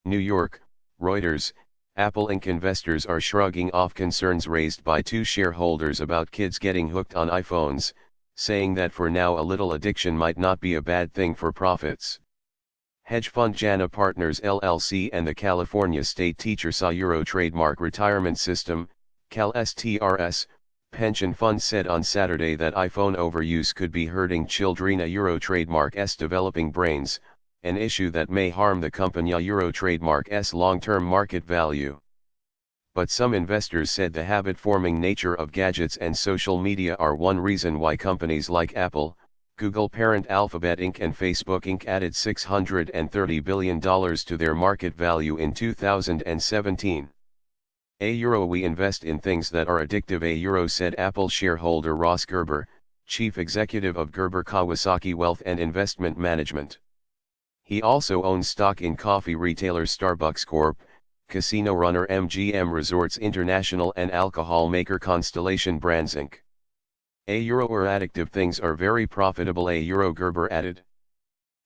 New York, Reuters. Apple Inc. investors are shrugging off concerns raised by two shareholders about kids getting hooked on iPhones, saying that for now a little addiction might not be a bad thing for profits. Hedge fund Jana Partners LLC and the California State Teacher Euro Trademark Retirement System, CalSTRS, pension fund said on Saturday that iPhone overuse could be hurting children Euro Trademark's developing brains, an issue that may harm the company Euro Trademark's long-term market value. But some investors said the habit-forming nature of gadgets and social media are one reason why companies like Apple, Google parent Alphabet Inc. and Facebook Inc. added $630 billion to their market value in 2017. We invest in things that are addictive, said Apple shareholder Ross Gerber, chief executive of Gerber Kawasaki Wealth and Investment Management. He also owns stock in coffee retailer Starbucks Corp., casino runner MGM Resorts International and alcohol maker Constellation Brands Inc. Or addictive things are very profitable, Gerber added.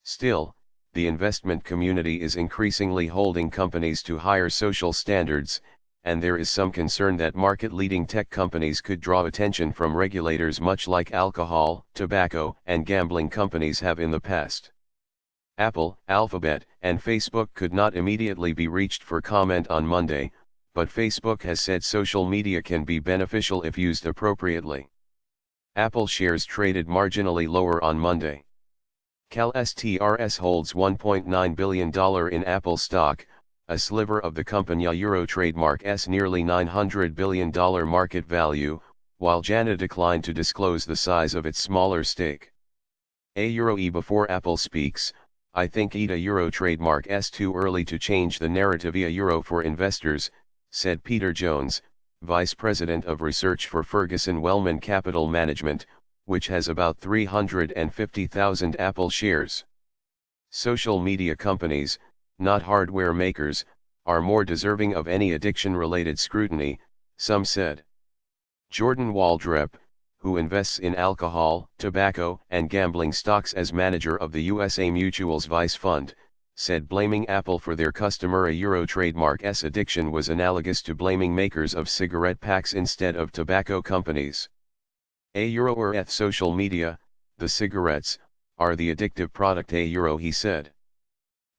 Still, the investment community is increasingly holding companies to higher social standards, and there is some concern that market-leading tech companies could draw attention from regulators much like alcohol, tobacco, and gambling companies have in the past. Apple, Alphabet, and Facebook could not immediately be reached for comment on Monday, but Facebook has said social media can be beneficial if used appropriately. Apple shares traded marginally lower on Monday. CalSTRS holds $1.9 billion in Apple stock, a sliver of the company Euro Trademark's nearly $900 billion market value, while Jana declined to disclose the size of its smaller stake. Before Apple speaks, I think Euro Trademark's too early to change the narrative Euro for investors, said Peter Jones, Vice President of Research for Ferguson Wellman Capital Management, which has about 350,000 Apple shares. Social media companies, not hardware makers, are more deserving of any addiction-related scrutiny, some said. Jordan Waldrep, who invests in alcohol, tobacco, and gambling stocks as manager of the USA Mutual's Vice Fund, said blaming Apple for their customer Euro Trademark's addiction was analogous to blaming makers of cigarette packs instead of tobacco companies. Social media, the cigarettes, are the addictive product he said.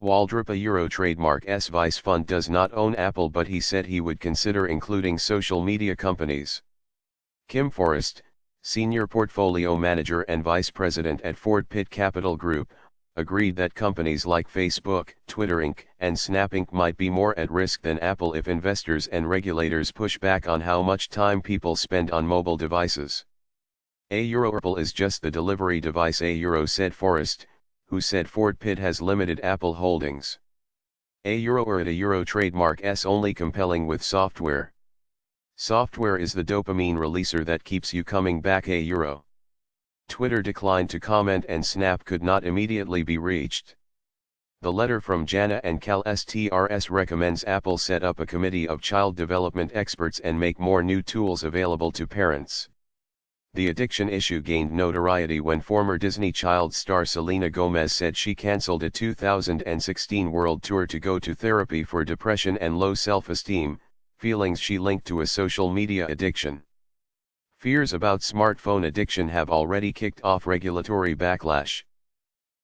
Waldrop Euro Trademark's Vice Fund does not own Apple, but he said he would consider including social media companies. Kim Forrest, Senior Portfolio Manager and Vice President at Ford Pitt Capital Group, agreed that companies like Facebook, Twitter Inc., and Snap Inc. might be more at risk than Apple if investors and regulators push back on how much time people spend on mobile devices. Apple is just the delivery device, said Forrest, who said Ford Pitt has limited Apple holdings. Euro Trademark's only compelling with software. Software is the dopamine releaser that keeps you coming back. Twitter declined to comment and Snap could not immediately be reached. The letter from Jana and CalSTRS recommends Apple set up a committee of child development experts and make more new tools available to parents. The addiction issue gained notoriety when former Disney child star Selena Gomez said she canceled a 2016 world tour to go to therapy for depression and low self-esteem, feelings she linked to a social media addiction. Fears about smartphone addiction have already kicked off regulatory backlash.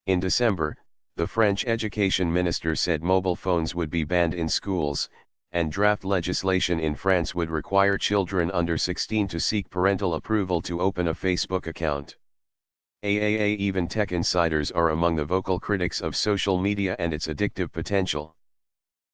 In December, the French education minister said mobile phones would be banned in schools, and draft legislation in France would require children under 16 to seek parental approval to open a Facebook account. Even tech insiders are among the vocal critics of social media and its addictive potential.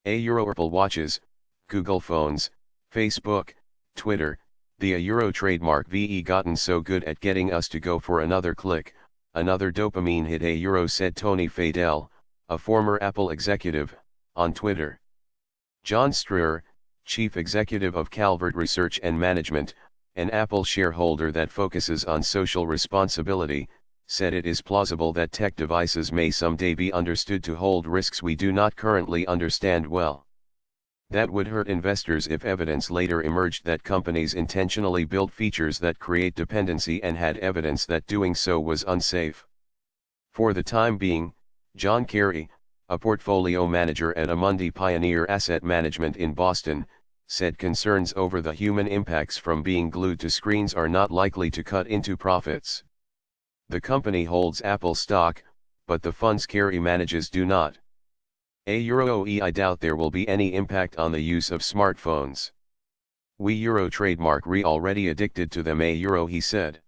Apple watches, Google phones, Facebook, Twitter, the Euro trademark VE gotten so good at getting us to go for another click, another dopamine hit, said Tony Fadell, a former Apple executive, on Twitter. John Strier, chief executive of Calvert Research and Management, an Apple shareholder that focuses on social responsibility, said it is plausible that tech devices may someday be understood to hold risks we do not currently understand well. That would hurt investors if evidence later emerged that companies intentionally built features that create dependency and had evidence that doing so was unsafe. For the time being, John Kerry, a portfolio manager at Amundi Pioneer Asset Management in Boston, said concerns over the human impacts from being glued to screens are not likely to cut into profits. The company holds Apple stock, but the funds Carey manages do not. I doubt there will be any impact on the use of smartphones. We trademark already addicted to them he said.